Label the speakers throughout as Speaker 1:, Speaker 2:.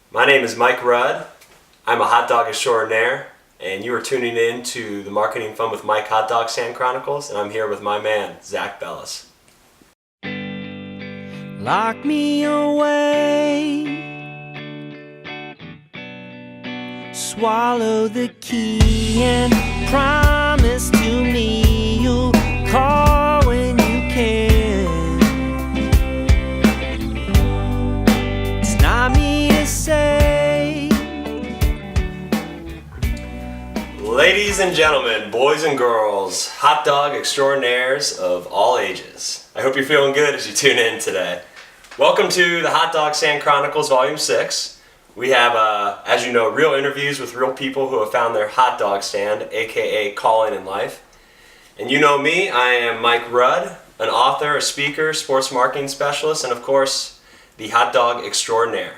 Speaker 1: My name is Mike Rudd. I'm a hot dog extraordinaire, and you are tuning in to the Marketing Fun with Mike Hot Dog Stand Chronicles, and I'm here with my man, Zach Bellis.
Speaker 2: Lock me away, swallow the key and promise to me you'll call when you can. It's not me to say.
Speaker 1: Ladies and gentlemen, boys and girls, hot dog extraordinaires of all ages, I hope you're feeling good as you tune in today. Welcome to the Hot Dog Stand Chronicles Volume 6. We have, as you know, real interviews with real people who have found their hot dog stand, aka calling in life. And you know me, I am Mike Rudd, an author, a speaker, sports marketing specialist, and of course, the hot dog extraordinaire.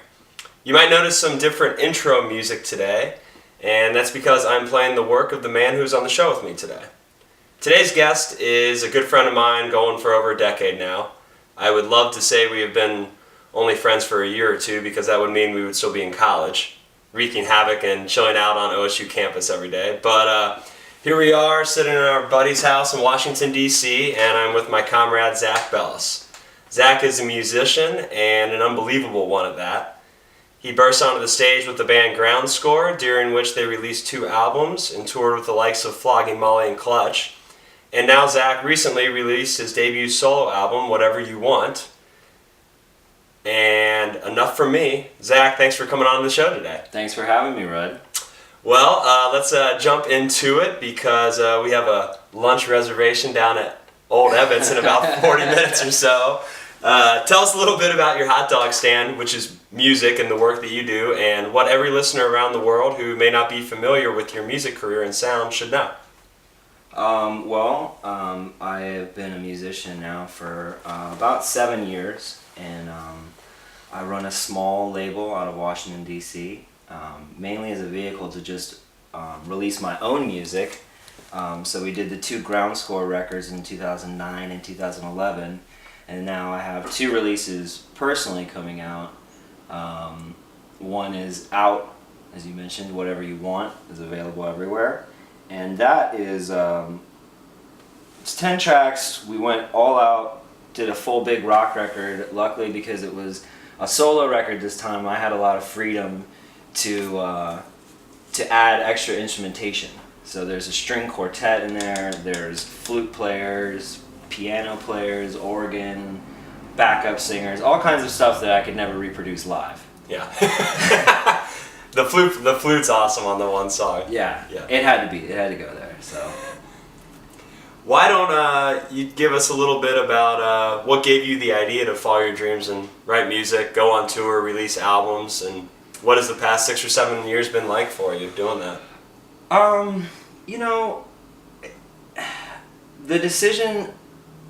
Speaker 1: You might notice some different intro music today, and that's because I'm playing the work of the man who's on the show with me today. Today's guest is a good friend of mine going for over a decade now. I would love to say we have been only friends for a year or two because that would mean we would still be in college, wreaking havoc and chilling out on OSU campus every day. But here we are sitting in our buddy's house in Washington, D.C., and I'm with my comrade Zach Bellis. Zach is a musician and an unbelievable one at that. He burst onto the stage with the band Ground Score, during which they released 2 albums and toured with the likes of Flogging Molly and Clutch. And now Zach recently released his debut solo album, Whatever You Want. And enough from me. Zach, thanks for coming on the show today.
Speaker 3: Thanks for having me, Rudd.
Speaker 1: Well, let's jump into it because we have a lunch reservation down at Old Ebbets in about 40 minutes or so. Tell us a little bit about your hot dog stand, which is music and the work that you do, and what every listener around the world who may not be familiar with your music career and sound should know.
Speaker 3: I have been a musician now for about 7 years, and I run a small label out of Washington, D.C., mainly as a vehicle to just release my own music. So we did the 2 Ground Score records in 2009 and 2011, and now I have 2 releases personally coming out. One is out, as you mentioned, Whatever You Want is available everywhere. And that is, it's 10 tracks. We went all out, did a full big rock record. Luckily, because it was a solo record this time, I had a lot of freedom to add extra instrumentation. So there's a string quartet in there, there's flute players, piano players, organ, backup singers, all kinds of stuff that I could never reproduce live.
Speaker 1: Yeah. The flute's awesome on the one song.
Speaker 3: Yeah. It had to go there. So
Speaker 1: why don't you give us a little bit about what gave you the idea to follow your dreams and write music, go on tour, release albums, and what has the past 6 or 7 years been like for you doing that?
Speaker 3: The decision,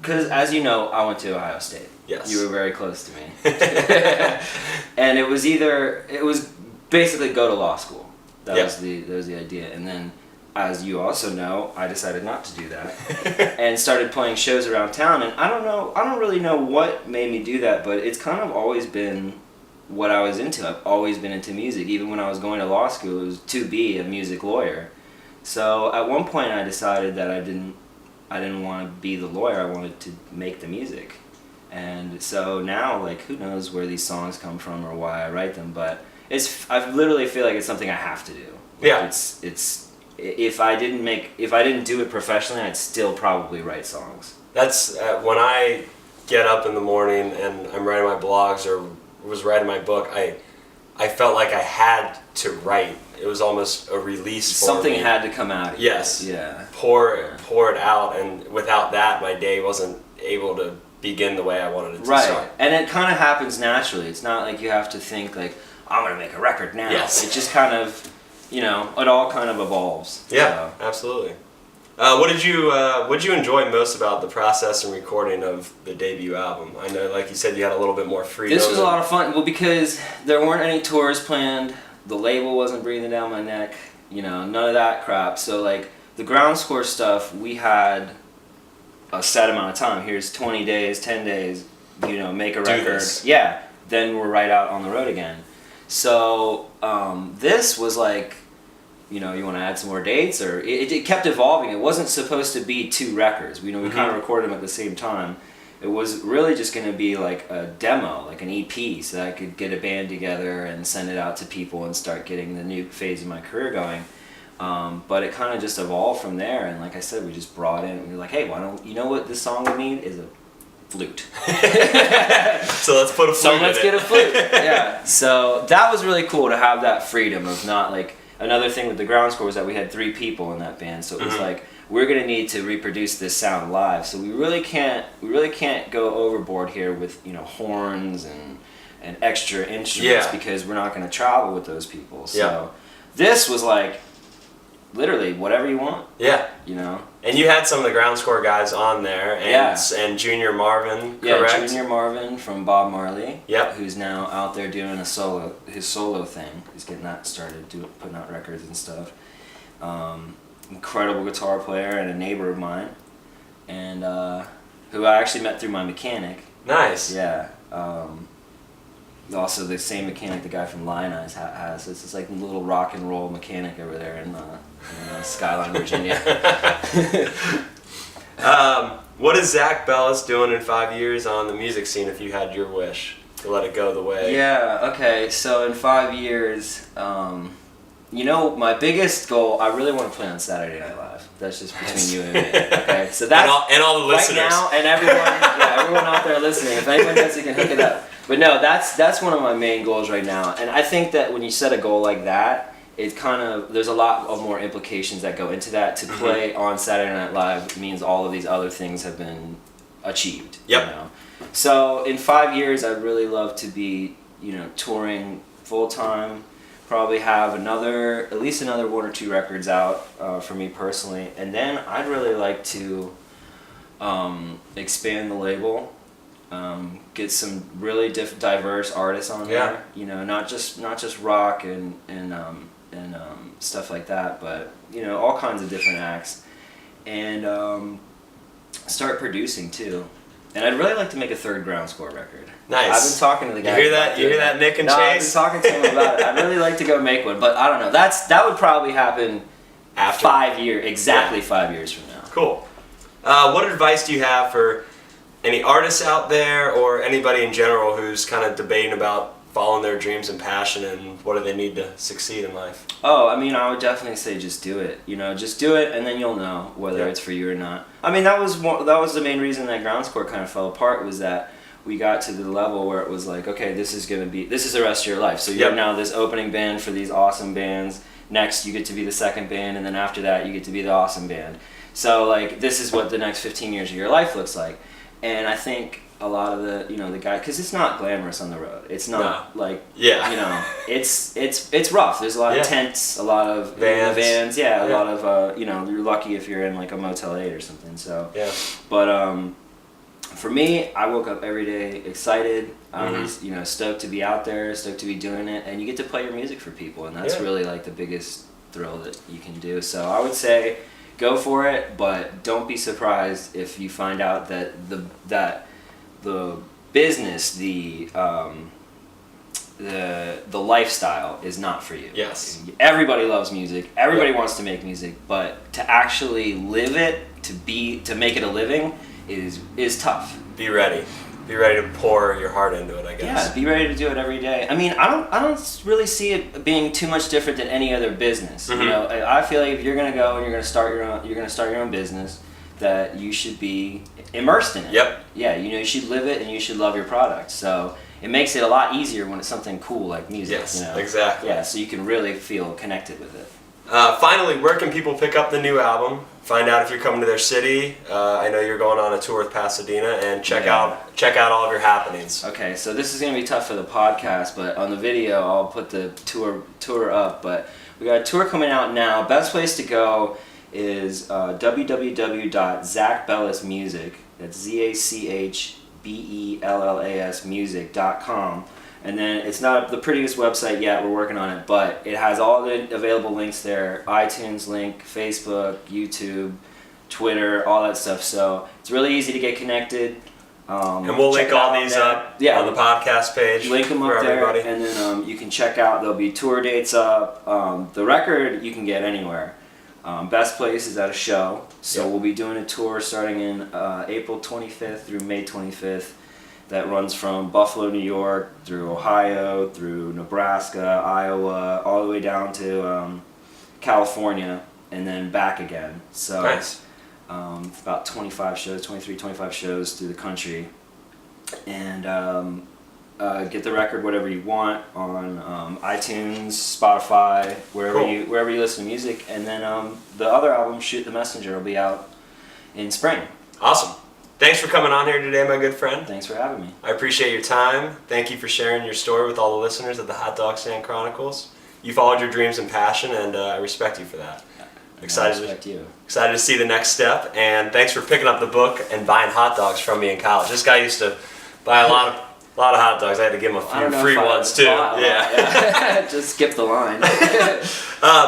Speaker 3: because as you know, I went to Ohio State.
Speaker 1: Yes.
Speaker 3: You were very close to me. And it was basically go to law school. That was the idea. And then, as you also know, I decided not to do that and started playing shows around town. And I don't really know what made me do that, but it's kind of always been what I was into. I've always been into music. Even when I was going to law school, it was to be a music lawyer. So at one point, I decided that I didn't want to be the lawyer. I wanted to make the music. And so now, like, who knows where these songs come from or why I write them, but I literally feel like it's something I have to do. Like,
Speaker 1: yeah.
Speaker 3: It's if I didn't do it professionally, I'd still probably write songs.
Speaker 1: That's when I get up in the morning and I'm writing my blogs or was writing my book, I felt like I had to write. It was almost a release for
Speaker 3: Something
Speaker 1: me.
Speaker 3: had to come out.
Speaker 1: Yes.
Speaker 3: Yeah.
Speaker 1: Pour it out, and without that, my day wasn't able to begin the way I wanted it to
Speaker 3: Right.
Speaker 1: start.
Speaker 3: And it kind of happens naturally. It's not like you have to think like, I'm going to make a record now.
Speaker 1: Yes.
Speaker 3: It just kind of, it all kind of evolves.
Speaker 1: Yeah, absolutely. What did you enjoy most about the process and recording of the debut album? I know, like you said, you had a little bit more freedom.
Speaker 3: This was a lot of fun. Well, because there weren't any tours planned, the label wasn't breathing down my neck, none of that crap. So like the Ground Score stuff, we had a set amount of time. Here's 20 days, 10 days, make a record.
Speaker 1: this.
Speaker 3: Yeah, then we're right out on the road again. So this was like, you know, you want to add some more dates, or it kept evolving. It wasn't supposed to be 2 records. We kind of recorded them at the same time. It was really just going to be like a demo, like an EP, so that I could get a band together and send it out to people and start getting the new phase of my career going. But it kind of just evolved from there, and like I said, we just brought in, we were like, hey, why don't, you know what this song we need is a flute.
Speaker 1: So let's put a flute
Speaker 3: So let's
Speaker 1: in
Speaker 3: get
Speaker 1: it.
Speaker 3: a flute. Yeah. So that was really cool to have that freedom of not like, another thing with the ground score was that we had 3 people in that band, so it was like, we're gonna need to reproduce this sound live. So we really can't go overboard here with, you know, horns and extra instruments, because we're not gonna travel with those people. So this was like literally whatever you want.
Speaker 1: Yeah.
Speaker 3: You know.
Speaker 1: And you had some of the ground score guys on there, and Junior Marvin, correct?
Speaker 3: Yeah, Junior Marvin from Bob Marley.
Speaker 1: Yep.
Speaker 3: Who's now out there doing his solo thing. He's getting that started, putting out records and stuff. Incredible guitar player and a neighbor of mine, and who I actually met through my mechanic.
Speaker 1: Nice.
Speaker 3: Yeah. Also, the same mechanic the guy from Lion Eyes has. It's this like little rock and roll mechanic over there in Skyline, Virginia.
Speaker 1: What is Zach Bellis doing in 5 years on the music scene if you had your wish to let it go the way?
Speaker 3: Yeah, okay, so in 5 years, you know, my biggest goal, I really want to play on Saturday Night Live. That's just between you and me. Okay, so that's
Speaker 1: and all the listeners.
Speaker 3: right now, and everyone out there listening. If anyone does, you can hook it up. But no, that's one of my main goals right now. And I think that when you set a goal like that, it kind of, there's a lot of more implications that go into that. To play on Saturday Night Live means all of these other things have been achieved.
Speaker 1: Yep.
Speaker 3: You know? So in 5 years, I'd really love to be, you know, touring full time. Probably have at least another 1 or 2 records out for me personally, and then I'd really like to expand the label, get some really diverse artists on there. You know, not just rock and stuff like that, but you know, all kinds of different acts, and start producing too. And I'd really like to make a 3rd ground score record.
Speaker 1: Nice.
Speaker 3: I've been talking to the guy.
Speaker 1: You hear that? You hear that, Nick and
Speaker 3: no,
Speaker 1: Chase?
Speaker 3: I've been talking to him about it. I'd really like to go make one, but I don't know. That would probably happen
Speaker 1: After
Speaker 3: 5 years, exactly 5 years from now.
Speaker 1: Cool. What advice do you have for any artists out there, or anybody in general who's kind of debating about following their dreams and passion, and what do they need to succeed in life?
Speaker 3: Oh, I mean, I would definitely say just do it. You know, just do it, and then you'll know whether it's for you or not. I mean, that was the main reason that ground score kind of fell apart, was that we got to the level where it was like, okay, this is the rest of your life. So you're now this opening band for these awesome bands. Next, you get to be the second band, and then after that, you get to be the awesome band. So like, this is what the next 15 years of your life looks like. And I think a lot of the guy, because it's not glamorous on the road. It's not you know, it's rough. There's a lot of tents, a lot of vans, a lot of you know, you're lucky if you're in like a Motel 8 or something. So but for me, I woke up every day excited. I was, you know, stoked to be out there, stoked to be doing it, and you get to play your music for people, and that's really like the biggest thrill that you can do. So I would say, go for it, but don't be surprised if you find out that the business, the lifestyle is not for you.
Speaker 1: Yes.
Speaker 3: Everybody loves music. Everybody wants to make music, but to actually live it, to make it a living, is tough.
Speaker 1: Be ready. Be ready to pour your heart into it, I guess.
Speaker 3: Yeah, be ready to do it every day. I mean, I don't really see it being too much different than any other business. You know, I feel like if you're gonna go and you're gonna start your own business, that you should be immersed in it.
Speaker 1: Yep.
Speaker 3: Yeah, you know, you should live it and you should love your product. So it makes it a lot easier when it's something cool like music.
Speaker 1: Yes,
Speaker 3: you know?
Speaker 1: exactly.
Speaker 3: Yeah, so you can really feel connected with it.
Speaker 1: Finally, where can people pick up the new album? Find out if you're coming to their city. I know you're going on a tour with Pasadena, and check out all of your happenings.
Speaker 3: Okay, so this is gonna be tough for the podcast, but on the video I'll put the tour up. But we got a tour coming out now. Best place to go is www.zachbellismusic. That's ZACHBELLAS music.com. And then it's not the prettiest website yet, we're working on it, but it has all the available links there, iTunes link, Facebook, YouTube, Twitter, all that stuff. So it's really easy to get connected.
Speaker 1: And we'll
Speaker 3: check
Speaker 1: link
Speaker 3: it
Speaker 1: all
Speaker 3: out
Speaker 1: these
Speaker 3: there.
Speaker 1: up
Speaker 3: Yeah,
Speaker 1: on the podcast page.
Speaker 3: link them
Speaker 1: for
Speaker 3: up there,
Speaker 1: everybody.
Speaker 3: and then you can check out. There'll be tour dates up. The record you can get anywhere. Best place is at a show. So
Speaker 1: Yep.
Speaker 3: we'll be doing a tour starting in April 25th through May 25th. That runs from Buffalo, New York, through Ohio, through Nebraska, Iowa, all the way down to California, and then back again. So
Speaker 1: Nice.
Speaker 3: about 25 shows, 23, 25 shows through the country. And get the record whatever you want on iTunes, Spotify, wherever
Speaker 1: Cool.
Speaker 3: wherever you listen to music. And then the other album, Shoot the Messenger, will be out in spring.
Speaker 1: Awesome. Thanks for coming on here today, my good friend.
Speaker 3: Thanks for having me.
Speaker 1: I appreciate your time. Thank you for sharing your story with all the listeners of the Hot Dog Stand Chronicles. You followed your dreams and passion, and I respect you for that.
Speaker 3: I
Speaker 1: Excited
Speaker 3: respect you.
Speaker 1: to see the next step, and thanks for picking up the book and buying hot dogs from me in college. This guy used to buy a lot of hot dogs. I had to give him a
Speaker 3: I don't
Speaker 1: few
Speaker 3: know
Speaker 1: free
Speaker 3: if I
Speaker 1: ones too.
Speaker 3: bought a lot,
Speaker 1: Yeah.
Speaker 3: Just skip the line.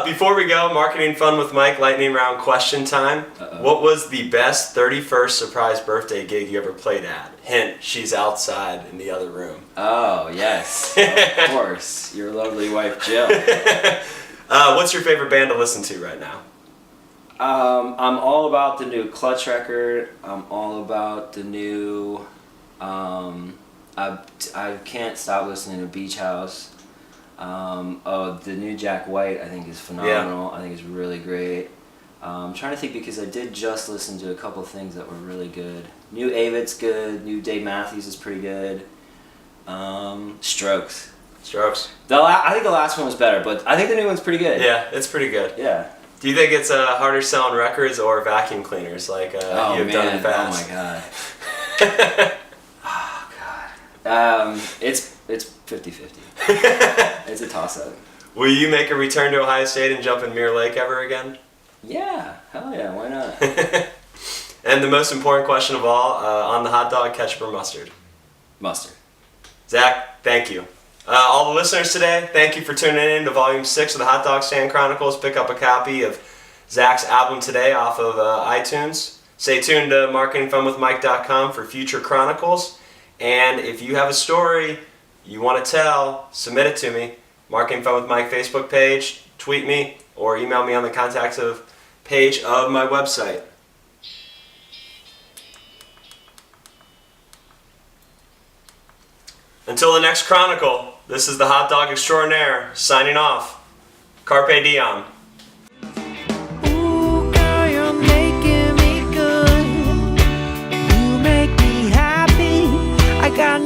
Speaker 1: Before we go, Marketing Fun with Mike, lightning round question time.
Speaker 3: Uh-oh.
Speaker 1: What was the best 31st surprise birthday gig you ever played at? Hint, she's outside in the other room.
Speaker 3: Oh, yes. Of course. Your lovely wife, Jill.
Speaker 1: What's your favorite band to listen to right now?
Speaker 3: I'm all about the new Clutch record. I'm all about the new... I can't stop listening to Beach House. The new Jack White I think is phenomenal. I think it's really great. I'm trying to think because I did just listen to a couple things that were really good. New Avit's good. New Dave Matthews is pretty good. Strokes.
Speaker 1: Strokes.
Speaker 3: I think the last one was better, but I think the new one's pretty good.
Speaker 1: Yeah, it's pretty good.
Speaker 3: Yeah.
Speaker 1: Do you think it's harder selling records or vacuum cleaners like
Speaker 3: Oh
Speaker 1: you've
Speaker 3: man!
Speaker 1: done in the
Speaker 3: Oh
Speaker 1: past?
Speaker 3: my god! Oh god! It's 50-50. It's a toss-up.
Speaker 1: Will you make a return to Ohio State and jump in Mirror Lake ever again?
Speaker 3: Yeah, hell yeah, why not?
Speaker 1: And the most important question of all, on the hot dog, ketchup or mustard?
Speaker 3: Mustard.
Speaker 1: Zach, thank you. All the listeners today, thank you for tuning in to Volume 6 of the Hot Dog Stand Chronicles. Pick up a copy of Zach's album today off of iTunes. Stay tuned to marketingfunwithmike.com for future chronicles. And if you have a story you want to tell, submit it to me. Marketing Fun with Mike Facebook page, tweet me, or email me on the contacts page of my website. Until the next chronicle, this is the Hot Dog Extraordinaire signing off. Carpe diem.
Speaker 2: Ooh, girl, you're making me good. You make me happy. I got